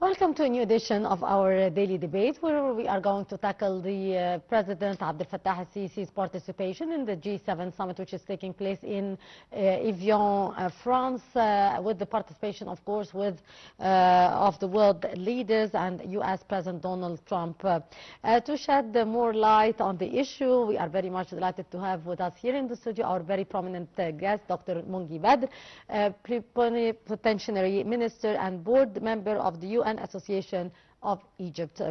Welcome to a new edition of our daily debate, where we are going to tackle the President Abdel Fattah al-Sisi's participation in the G7 summit, which is taking place in Evian, France, with the participation, of course, of the world leaders and U.S. President Donald Trump. To shed more light on the issue, we are very much delighted to have with us here in the studio our very prominent guest, Dr. Mongi Badr, plenipotentiary minister and board member of the UN Association of Egypt.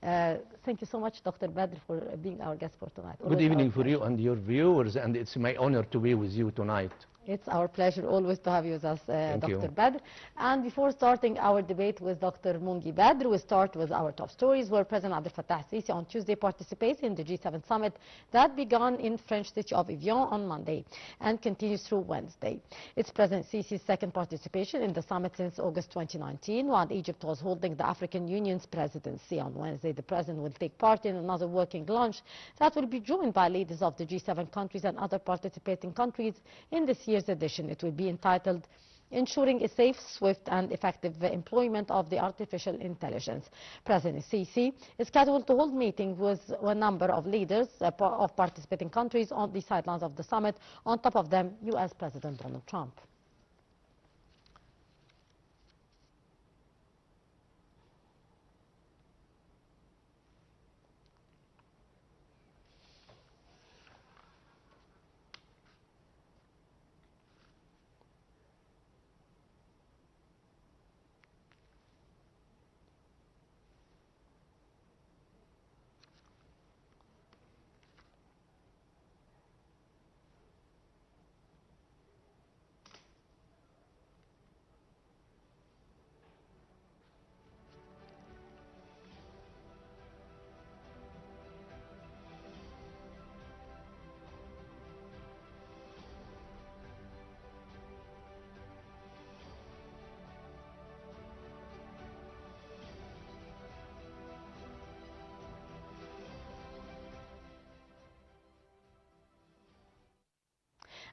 Thank you so much, Dr. Badr, for being our guest for tonight. Good evening for you and your viewers, and it's my honor to be with you tonight. It's our pleasure always to have you with us, Dr. Badr. And before starting our debate with Dr. Mongi Badr, we start with our top stories, where President Abdel Fattah al-Sisi on Tuesday participates in the G7 summit that began in French city of Evian on Monday and continues through Wednesday. It's President Sisi's second participation in the summit since August 2019, while Egypt was holding the African Union's presidency. On Wednesday, the President will take part in another working lunch that will be joined by leaders of the G7 countries and other participating countries in this year's edition. It will be entitled Ensuring a Safe, Swift and Effective Employment of the Artificial Intelligence. President Sisi is scheduled to hold meetings with a number of leaders of participating countries on the sidelines of the summit, on top of them U.S. President Donald Trump.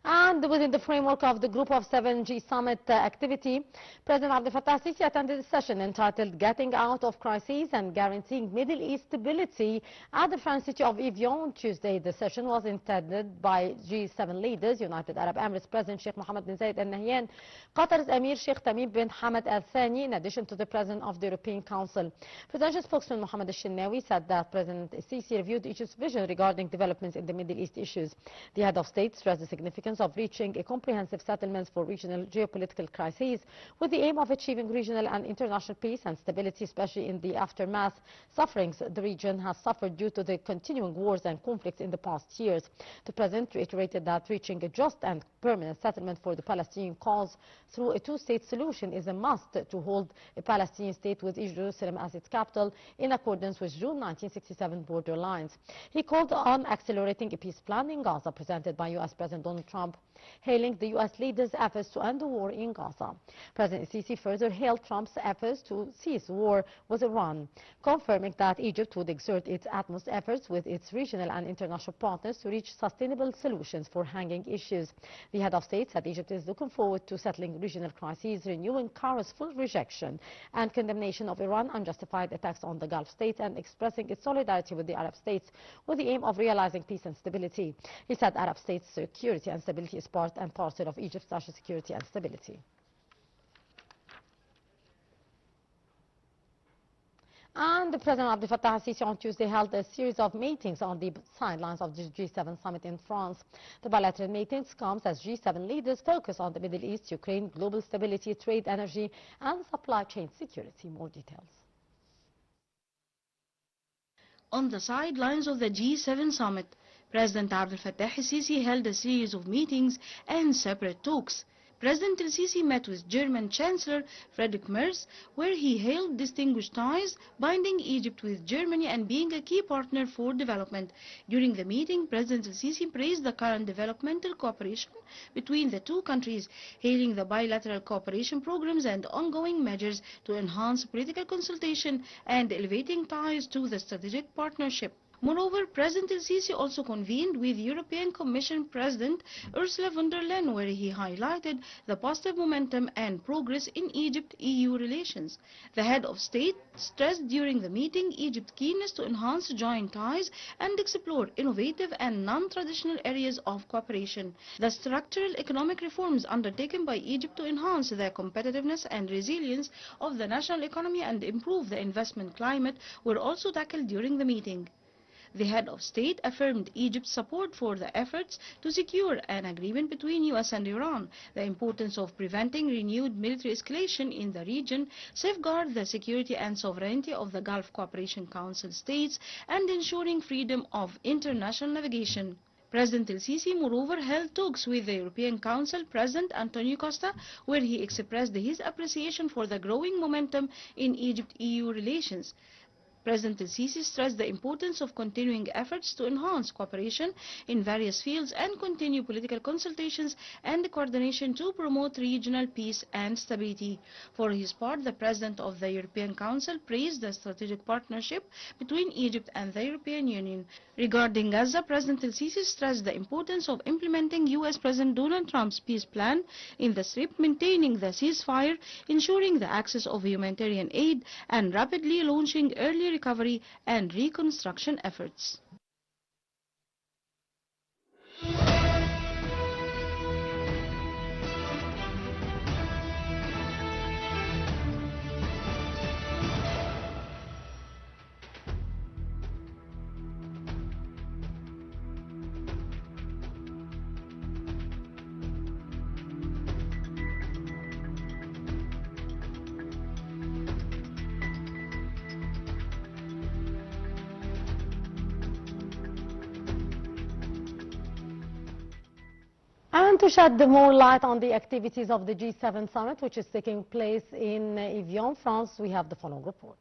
And within the framework of the Group of 7 G Summit activity, President Abdel Fattah al-Sisi attended a session entitled Getting Out of Crises and Guaranteeing Middle East Stability at the French city of Evian on Tuesday. The session was attended by G7 leaders, United Arab Emirates President Sheikh Mohammed bin Zayed Al Nahyan, Qatar's Emir Sheikh Tamim bin Hamad Al Thani, in addition to the President of the European Council. Presidential spokesman Mohammed Al Shinnawi said that President Sisi reviewed Egypt's vision regarding developments in the Middle East issues. The head of state stressed the significance of reaching a comprehensive settlement for regional geopolitical crises with the aim of achieving regional and international peace and stability, especially in the aftermath sufferings the region has suffered due to the continuing wars and conflicts in the past years. The President reiterated that reaching a just and permanent settlement for the Palestinian cause through a two-state solution is a must to hold a Palestinian state with East Jerusalem as its capital in accordance with June 1967 border lines. He called on accelerating a peace plan in Gaza presented by U.S. President Donald Trump, hailing the U.S. leaders' efforts to end the war in Gaza. President Sisi further hailed Trump's efforts to cease war with Iran, confirming that Egypt would exert its utmost efforts with its regional and international partners to reach sustainable solutions for hanging issues. The head of state said Egypt is looking forward to settling regional crises, renewing Cairo's full rejection and condemnation of Iran's unjustified attacks on the Gulf states, and expressing its solidarity with the Arab states with the aim of realizing peace and stability. He said Arab states' security and stability is part and parcel of Egypt's national security and stability. And the President Abdel Fattah al-Sisi on Tuesday held a series of meetings on the sidelines of the G7 summit in France. The bilateral meetings comes as G7 leaders focus on the Middle East, Ukraine, global stability, trade, energy, and supply chain security. More details. On the sidelines of the G7 summit, President Abdel Fattah al-Sisi held a series of meetings and separate talks. President al-Sisi met with German Chancellor Friedrich Merz, where he hailed distinguished ties binding Egypt with Germany and being a key partner for development. During the meeting, President al-Sisi praised the current developmental cooperation between the two countries, hailing the bilateral cooperation programs and ongoing measures to enhance political consultation and elevating ties to the strategic partnership. Moreover, President El-Sisi also convened with European Commission President Ursula von der Leyen, where he highlighted the positive momentum and progress in Egypt-EU relations. The head of state stressed during the meeting Egypt's keenness to enhance joint ties and explore innovative and non-traditional areas of cooperation. The structural economic reforms undertaken by Egypt to enhance the competitiveness and resilience of the national economy and improve the investment climate were also tackled during the meeting. The head of state affirmed Egypt's support for the efforts to secure an agreement between US and Iran, the importance of preventing renewed military escalation in the region, safeguard the security and sovereignty of the Gulf Cooperation Council states, and ensuring freedom of international navigation. President El-Sisi moreover held talks with the European Council President Antonio Costa, where he expressed his appreciation for the growing momentum in Egypt-EU relations. President El-Sisi stressed the importance of continuing efforts to enhance cooperation in various fields and continue political consultations and coordination to promote regional peace and stability. For his part, the President of the European Council praised the strategic partnership between Egypt and the European Union. Regarding Gaza, President El-Sisi stressed the importance of implementing US President Donald Trump's peace plan in the Strip, maintaining the ceasefire, ensuring the access of humanitarian aid, and rapidly launching early recovery and reconstruction efforts. And to shed more light on the activities of the G7 summit, which is taking place in Evian, France, we have the following report.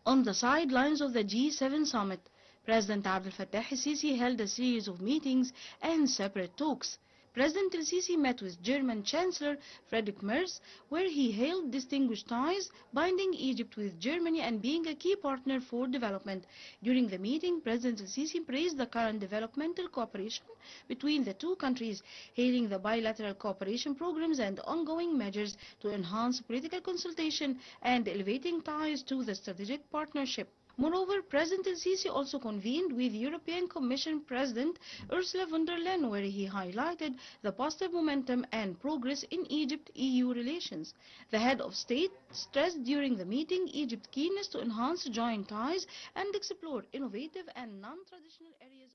On the sidelines of the G7 summit, President Abdel Fattah el-Sisi held a series of meetings and separate talks. President el-Sisi met with German Chancellor Friedrich Merz, where he hailed distinguished ties binding Egypt with Germany and being a key partner for development. During the meeting, President el-Sisi praised the current developmental cooperation between the two countries, hailing the bilateral cooperation programs and ongoing measures to enhance political consultation and elevating ties to the strategic partnership. Moreover, President El-Sisi also convened with European Commission President Ursula von der Leyen, where he highlighted the positive momentum and progress in Egypt-EU relations. The head of state stressed during the meeting Egypt's keenness to enhance joint ties and explore innovative and non-traditional areas.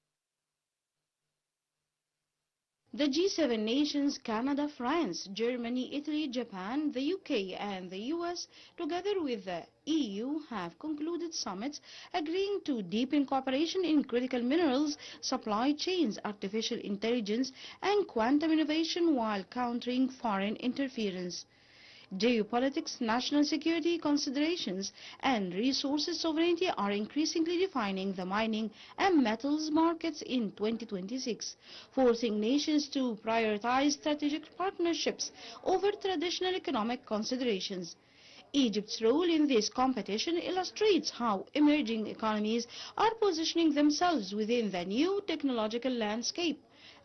The G7 nations, Canada, France, Germany, Italy, Japan, the UK and the US, together with the EU, have concluded summits agreeing to deepen cooperation in critical minerals, supply chains, artificial intelligence and quantum innovation while countering foreign interference. Geopolitics, national security considerations, and resources sovereignty are increasingly defining the mining and metals markets in 2026, forcing nations to prioritize strategic partnerships over traditional economic considerations. Egypt's role in this competition illustrates how emerging economies are positioning themselves within the new technological landscape.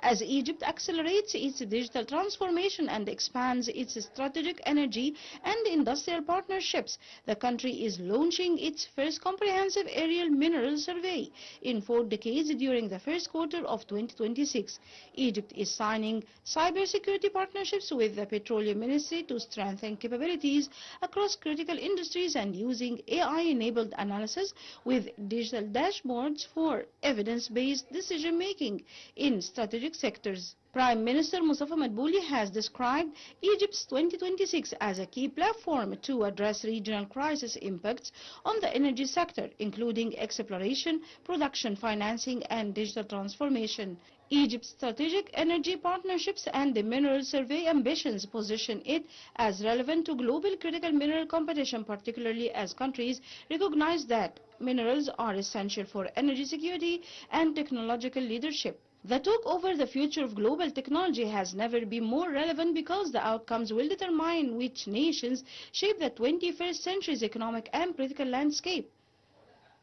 As Egypt accelerates its digital transformation and expands its strategic energy and industrial partnerships, the country is launching its first comprehensive aerial mineral survey in 4 decades during the first quarter of 2026. Egypt is signing cybersecurity partnerships with the Petroleum Ministry to strengthen capabilities across critical industries and using AI-enabled analysis with digital dashboards for evidence-based decision-making in strategic strategic sectors. Prime Minister Mustafa Madbouli has described Egypt's 2026 as a key platform to address regional crisis impacts on the energy sector, including exploration, production, financing, and digital transformation. Egypt's strategic energy partnerships and the mineral survey ambitions position it as relevant to global critical mineral competition, particularly as countries recognize that minerals are essential for energy security and technological leadership. The talk over the future of global technology has never been more relevant because the outcomes will determine which nations shape the 21st century's economic and political landscape.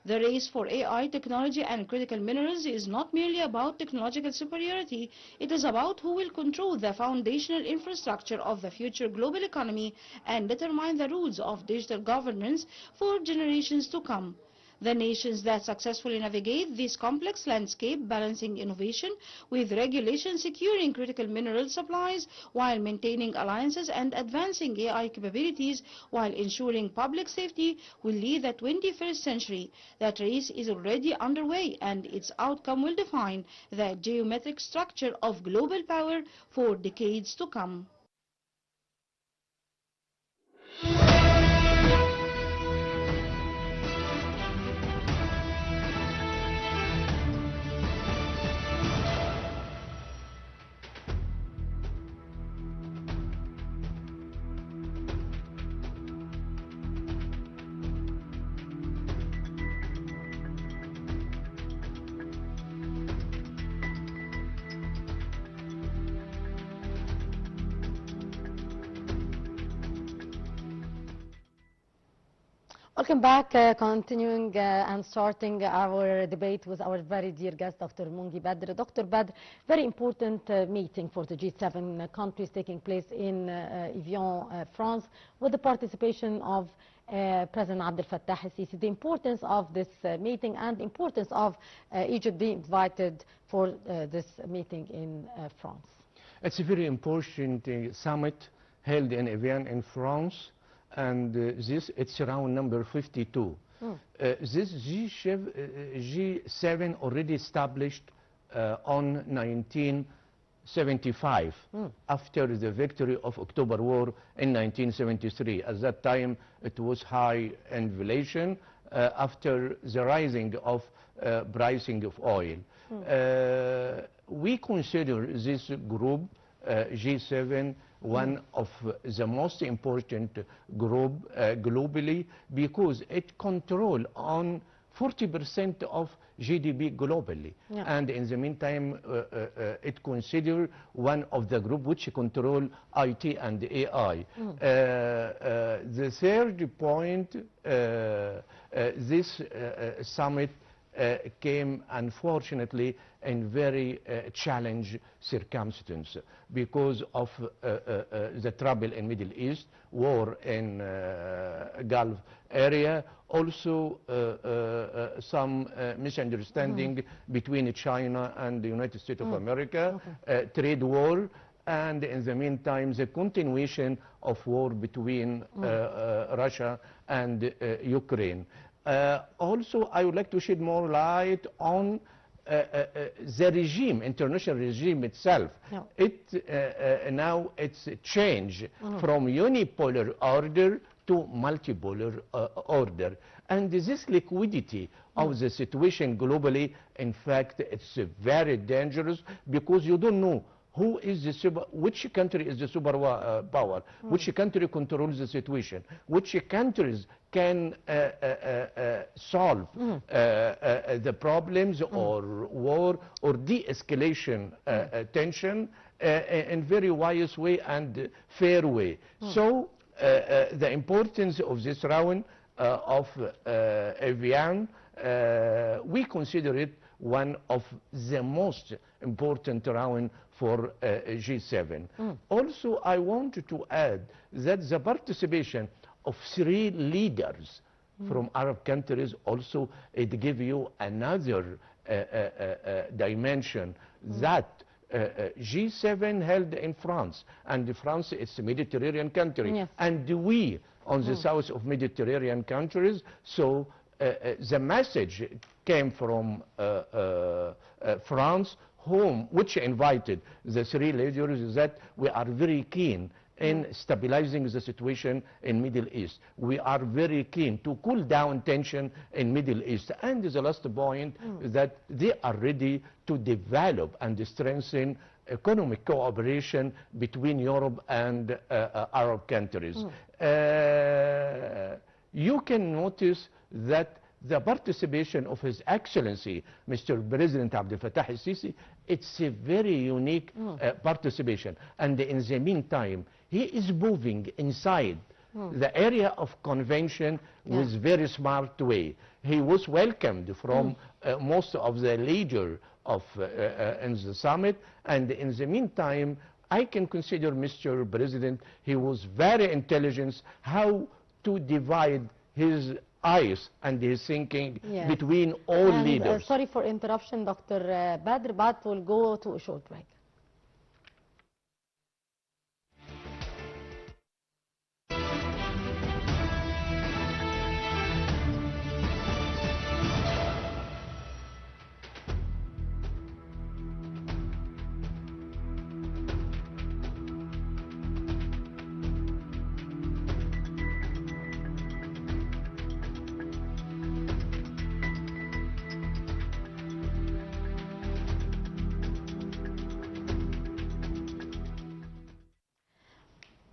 The race for AI technology and critical minerals is not merely about technological superiority, it is about who will control the foundational infrastructure of the future global economy and determine the rules of digital governance for generations to come. The nations that successfully navigate this complex landscape, balancing innovation with regulation, securing critical mineral supplies while maintaining alliances and advancing AI capabilities while ensuring public safety, will lead the 21st century. That race is already underway, and its outcome will define the geometric structure of global power for decades to come. Welcome back, continuing and starting our debate with our very dear guest, Dr. Mongi Badr. Dr. Badr, very important meeting for the G7 countries taking place in Evian, France, with the participation of President Abdel Fattah al-Sisi. The importance of this meeting and the importance of Egypt being invited for this meeting in France. It's a very important summit held in Evian in France. And it's round number 52. This G7 already established on 1975 after the victory of October War in 1973. At that time it was high inflation after the rising of pricing of oil. We consider this group G7 one of the most important group globally because it controls on 40% of GDP globally. Yeah. And in the meantime, it considered one of the group which control IT and AI. The third point, this summit came unfortunately in very challenging circumstances because of the trouble in Middle East, war in Gulf area, also some misunderstanding between China and the United States of America, trade war, and in the meantime the continuation of war between Russia and Ukraine. Also, I would like to shed more light on the regime, international regime itself. No. Now it's changed from unipolar order to multipolar order. And this liquidity of the situation globally, in fact, it's very dangerous because you don't know who is the which country is the superpower, which country controls the situation, which countries can solve the problems or war or de-escalation tension in very wise way and fair way. So the importance of this round of Evian, we consider it one of the most important round for G7. Also, I want to add that the participation of 3 leaders from Arab countries also it gives you another dimension that G7 held in France, and France is a Mediterranean country, yes. And we on the south of Mediterranean countries, so the message came from France, which invited the three leaders, is that we are very keen in stabilizing the situation in Middle East. We are very keen to cool down tension in Middle East. And the last point is that they are ready to develop and strengthen economic cooperation between Europe and Arab countries. You can notice that the participation of His Excellency, Mr. President Abdel Fattah al-Sisi, it's a very unique participation. And in the meantime, he is moving inside the area of convention with very smart way. He was welcomed from most of the leaders of in the summit, and in the meantime, I can consider Mr. President, he was very intelligent how to divide his eyes and his thinking between all leaders. Sorry for interruption, Dr. Badr, but we'll go to a short break.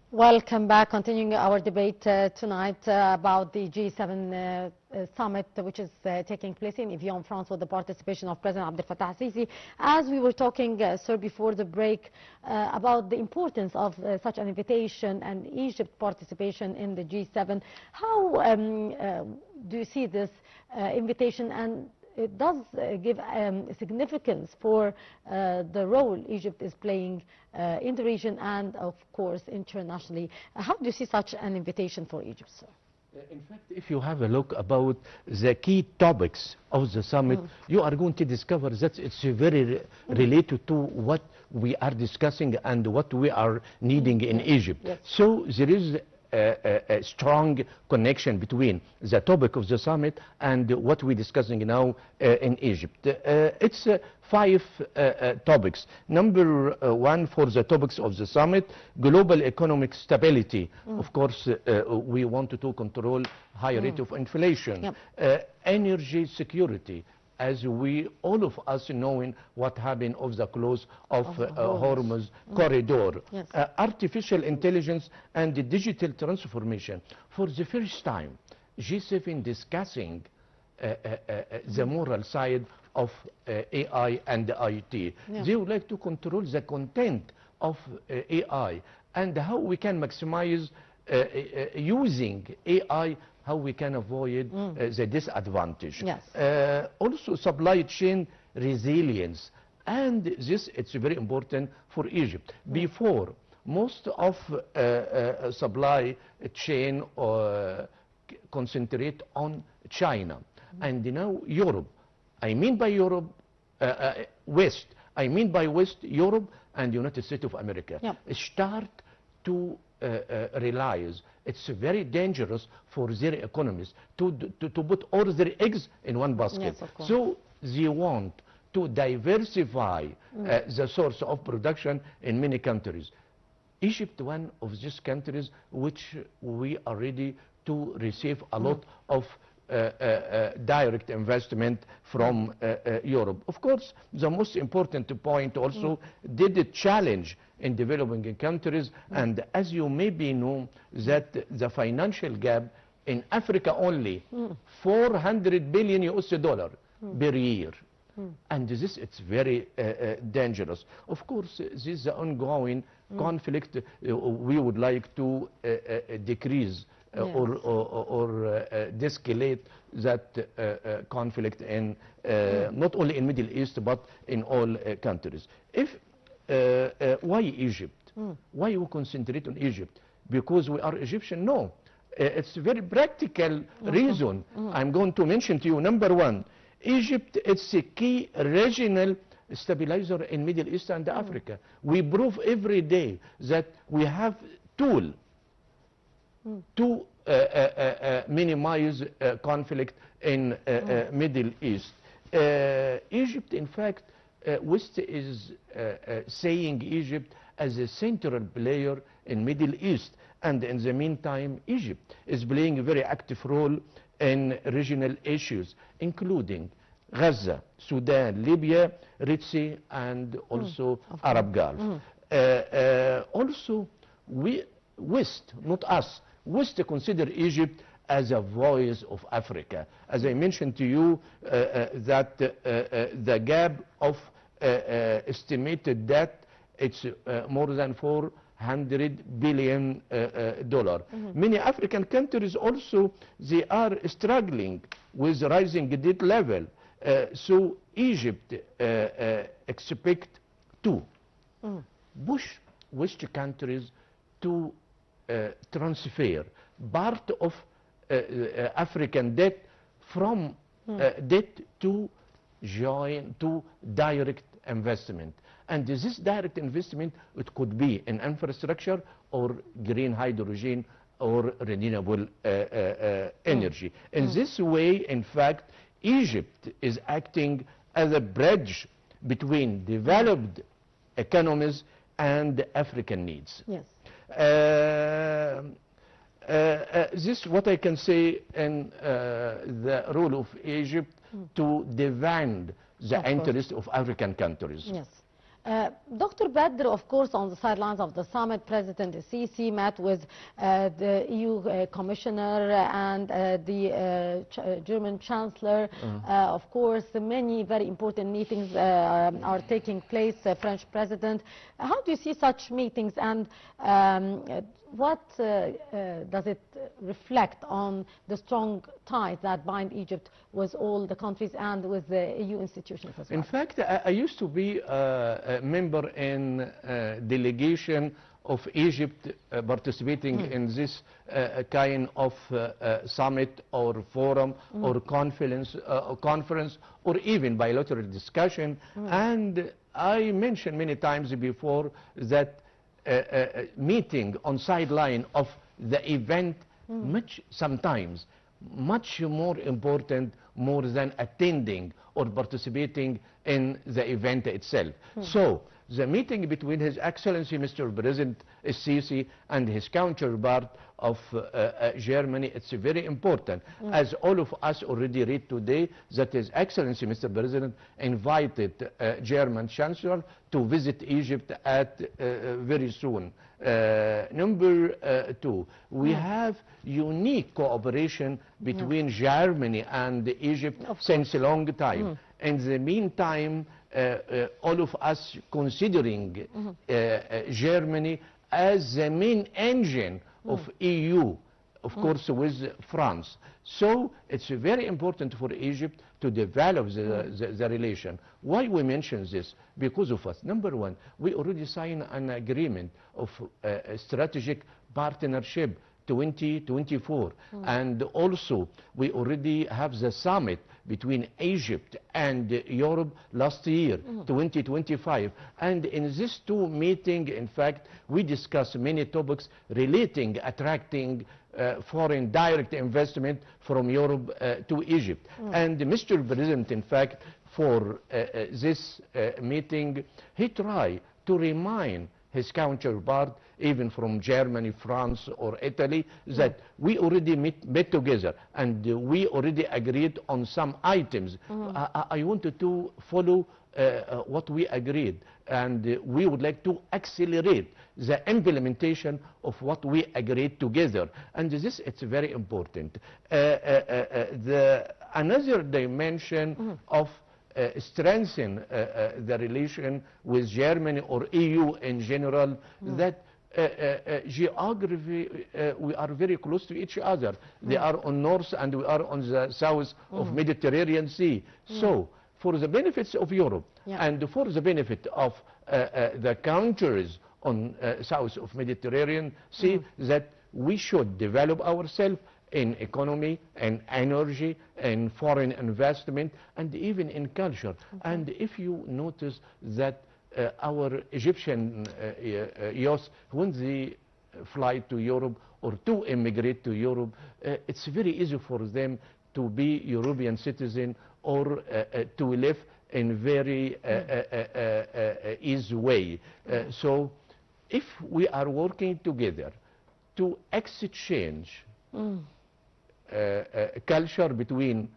Welcome back. Continuing our debate tonight about the G7 summit, which is taking place in Evian, France, with the participation of President Abdel Fattah al-Sisi. As we were talking, sir, before the break, about the importance of such an invitation and Egypt's participation in the G7, how do you see this invitation, and it does give significance for the role Egypt is playing in the region and, of course, internationally. How do you see such an invitation for Egypt, sir? In fact, if you have a look about the key topics of the summit, you are going to discover that it's very related to what we are discussing and what we are needing in Egypt. Yes. So there is a strong connection between the topic of the summit and what we're discussing now in Egypt. It's 5 topics. Number 1 for the topics of the summit: global economic stability. Of course, we want to control high rate of inflation. Energy security, as we all of us knowing what happened of the close of Hormuz corridor. Yes. Artificial intelligence and the digital transformation. For the first time, G7 discussing the moral side of AI and IT. They would like to control the content of AI and how we can maximize using AI, how we can avoid the disadvantage. Yes. Also supply chain resilience, and this it's very important for Egypt. Before, most of supply chain concentrate on China, and now Europe. I mean by Europe, West. I mean by West, Europe and United States of America start to realize it's very dangerous for their economies to put all their eggs in one basket. Yes, of course. So they want to diversify the source of production in many countries. Egypt, one of these countries which we are ready to receive a lot of direct investment from Europe. Of course, the most important point also did the challenge in developing countries, and as you maybe know that the financial gap in Africa only, $400 billion per year. And this, it's very dangerous. Of course, this is the ongoing conflict. We would like to decrease or de-escalate that conflict in not only in Middle East but in all countries. Why Egypt? Why we concentrate on Egypt? Because we are Egyptian? No. It's a very practical reason. I'm going to mention to you. Number 1, Egypt, it's a key regional stabilizer in Middle East and Africa. We prove every day that we have tool to minimize conflict in Middle East. Egypt, in fact, West is saying Egypt as a central player in Middle East, and in the meantime Egypt is playing a very active role in regional issues including Gaza, Sudan, Libya, Red Sea, and also Arab Gulf. Also, West, not us, West consider Egypt as a voice of Africa. As I mentioned to you, that the gap of estimated debt, it's more than $400 billion. Many African countries also, they are struggling with rising debt level. So Egypt expect to push West countries to transfer part of African debt from debt to direct investment. And this direct investment, it could be in infrastructure or green hydrogen or renewable energy. In this way, in fact, Egypt is acting as a bridge between developed economies and African needs. Yes. This is what I can say in the role of Egypt to defend the interest of African countries. Yes. Dr. Badr, of course, on the sidelines of the summit, President Sisi met with the EU Commissioner and the German Chancellor. Of course, many very important meetings are taking place, French President. How do you see such meetings, and what does it reflect on the strong ties that bind Egypt with all the countries and with the EU institutions as well? In fact, I used to be a member in delegation of Egypt participating in this kind of summit or forum or conference or even bilateral discussion. And I mentioned many times before that meeting on sideline of the event sometimes much more important more than attending or participating in the event itself. So the meeting between His Excellency Mr. President Sisi and his counterpart of Germany, it's very important. As all of us already read today, that His Excellency Mr. President invited German Chancellor to visit Egypt at very soon. Number two, we have unique cooperation between Germany and Egypt since a long time. In the meantime, all of us considering Germany as the main engine of EU, of course with France. So it's very important for Egypt to develop the relation. Why we mention this? Because of us. Number one, we already signed an agreement of strategic partnership 2024, and also we already have the summit between Egypt and Europe last year, 2025. And in these two meetings, in fact, we discussed many topics relating, attracting foreign direct investment from Europe to Egypt. And Mr. President, in fact, for this meeting, he tried to remind his counterpart, even from Germany, France, or Italy, that we already met together and we already agreed on some items. I wanted to follow what we agreed, and we would like to accelerate the implementation of what we agreed together. And this, it's very important. Another dimension of strengthen the relation with Germany or EU in general, that geography, we are very close to each other. They are on north and we are on the south of Mediterranean Sea. So for the benefits of Europe and for the benefit of the countries on south of Mediterranean Sea, that we should develop ourselves in economy and energy and foreign investment and even in culture. And if you notice that our Egyptian youth, when they fly to Europe or to immigrate to Europe, it's very easy for them to be European citizen or to live in very easy way. So if we are working together to exchange culture between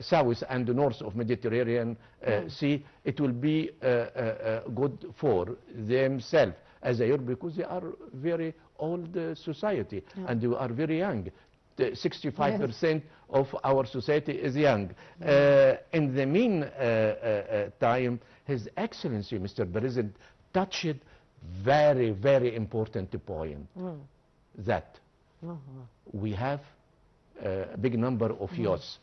south and the north of Mediterranean Sea, it will be good for themselves as a Europe, because they are very old society and they are very young. 65% of our society is young. In the meantime, His Excellency, Mr. President, touched very, very important point, that we have a big number of youths,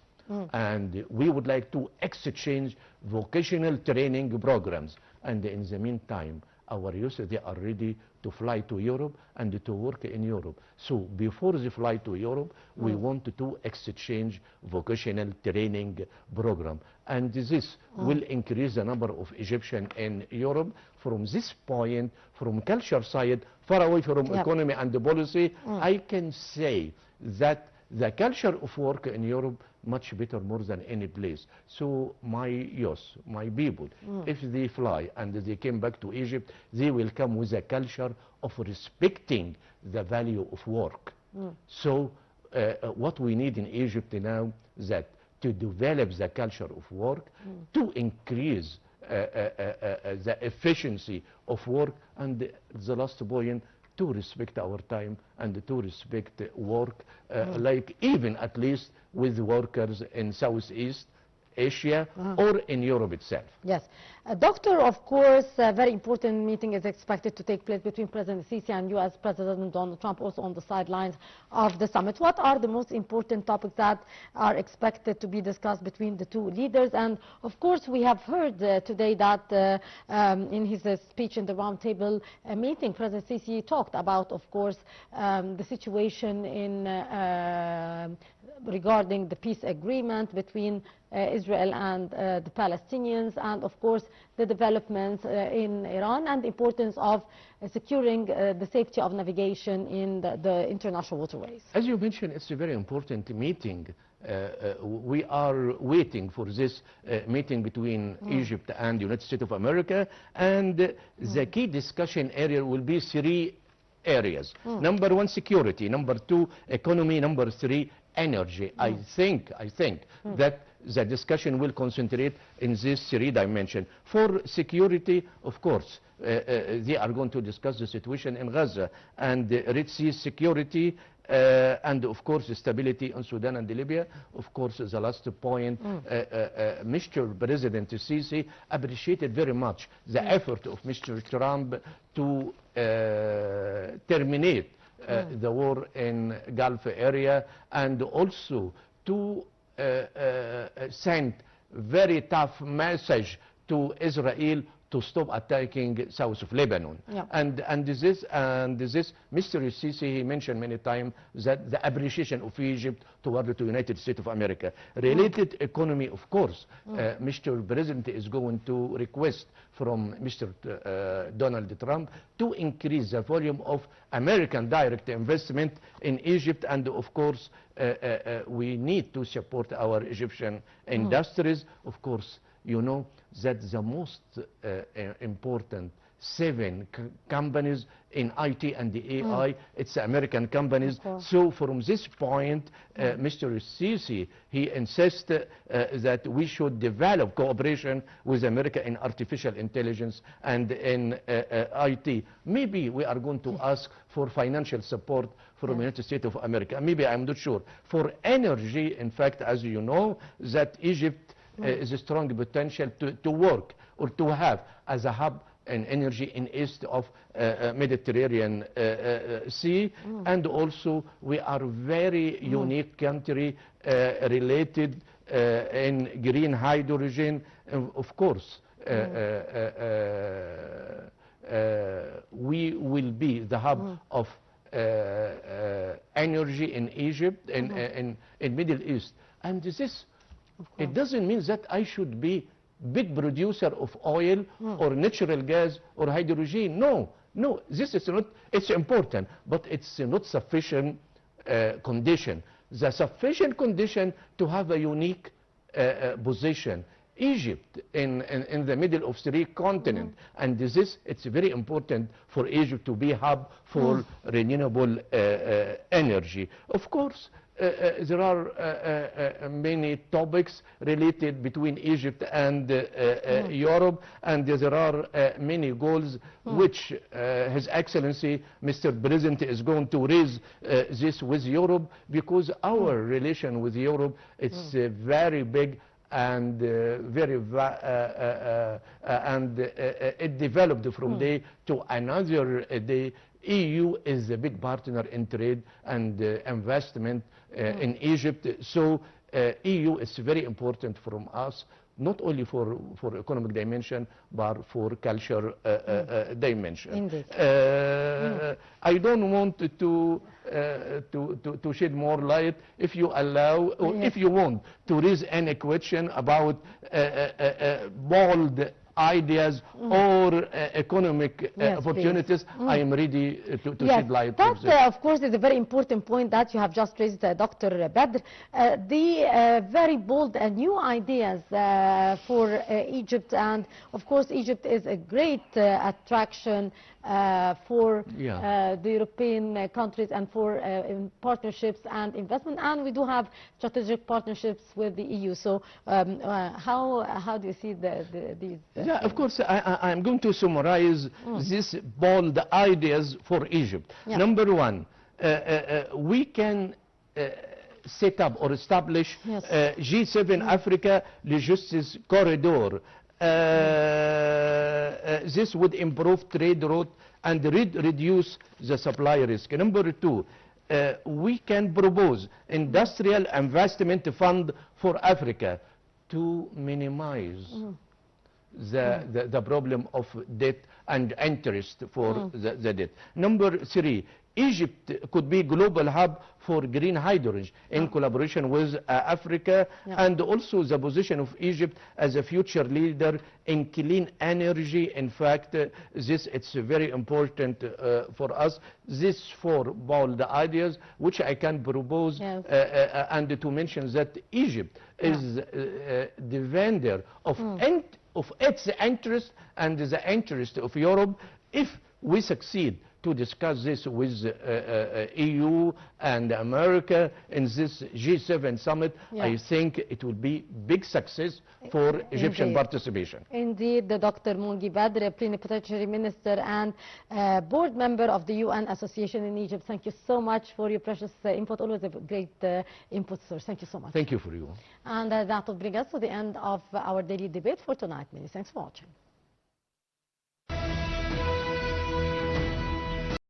and we would like to exchange vocational training programs. And in the meantime, our youth, they are ready to fly to Europe and to work in Europe. So before they fly to Europe, we want to exchange vocational training program. And this will increase the number of Egyptians in Europe. From this point, from culture side, far away from economy and the policy, I can say that the culture of work in Europe much better more than any place. So my youth, my people, if they fly and they came back to Egypt, they will come with a culture of respecting the value of work. So what we need in Egypt now is that to develop the culture of work, to increase the efficiency of work, and the last point, to respect our time and to respect work, like even at least with workers in Southeast Asia or in Europe itself. Yes. Doctor, of course, a very important meeting is expected to take place between President Sisi and U.S. President Donald Trump, also on the sidelines of the summit. What are the most important topics that are expected to be discussed between the two leaders? And, of course, we have heard today that in his speech in the roundtable meeting, President Sisi talked about, of course, the situation in regarding the peace agreement between Israel and the Palestinians, and of course the developments in Iran, and the importance of securing the safety of navigation in the international waterways. As you mentioned, it's a very important meeting. We are waiting for this meeting between Egypt and the United States of America, and the key discussion area will be three areas. Number one, security. Number two, economy. Number three, energy. I think that the discussion will concentrate in these three dimensions. For security, of course, they are going to discuss the situation in Gaza and the Red Sea security, and of course the stability in Sudan and Libya. Of course, the last point, Mr. President Sisi appreciated very much the effort of Mr. Trump to terminate the war in Gulf area, and also to send very tough message to Israel to stop attacking south of Lebanon. And this Mr. Sisi, he mentioned many times that the appreciation of Egypt toward the United States of America. Related economy, of course, Mr. President is going to request from Mr. Donald Trump to increase the volume of American direct investment in Egypt, and of course we need to support our Egyptian industries. Of course, you know that the most important 7 companies in IT and the AI, it's American companies. So from this point, Mr. Sisi, he insists that we should develop cooperation with America in artificial intelligence and in IT. Maybe we are going to ask for financial support from the United States of America. Maybe, I'm not sure. For energy, in fact, as you know, that Egypt is a strong potential to work or to have as a hub in energy in east of Mediterranean Sea, and also we are very unique country related in green hydrogen. Of course, we will be the hub of energy in Egypt and in Middle East, and this. It doesn't mean that I should be big producer of oil or natural gas or hydrogen. No, this is not, it's important, but it's not sufficient condition. The sufficient condition to have a unique position Egypt in the middle of three continents. And this, it's very important for Egypt to be hub for renewable energy. Of course, there are many topics related between Egypt and Europe, and there are many goals which His Excellency Mr. President is going to raise this with Europe, because our relation with Europe, it's very big and it developed from day to another day. EU is a big partner in trade and investment in Egypt. So EU is very important from us, not only for economic dimension, but for culture dimension. Indeed. I don't want to shed more light, if you allow, or if you want to raise any question about bold ideas or economic opportunities, I am ready to shed light on this. That, of course, is a very important point that you have just raised, Dr. Badr. The very bold and new ideas for Egypt, and of course Egypt is a great attraction for the European countries and for partnerships and investment, and we do have strategic partnerships with the EU. So how do you see these? Yeah, of course, I'm going to summarize these bold ideas for Egypt. Number one, we can set up or establish G7 Africa Logistics Corridor. This would improve trade route and reduce the supply risk. Number two, we can propose industrial investment fund for Africa to minimize the problem of debt and interest for the debt. Number three, Egypt could be global hub for green hydrogen in collaboration with Africa, and also the position of Egypt as a future leader in clean energy. In fact, it's very important for us. These four bold ideas which I can propose, and to mention that Egypt is the vendor of its interest and the interest of Europe. If we succeed to discuss this with EU and America in this G7 summit, I think it will be big success for Egyptian participation. Indeed, Dr. Mongi Badr, Plenipotentiary Minister and board member of the UN Association in Egypt. Thank you so much for your precious input. Always a great input source. Thank you so much. Thank you for you. And that will bring us to the end of our daily debate for tonight. Many thanks for watching.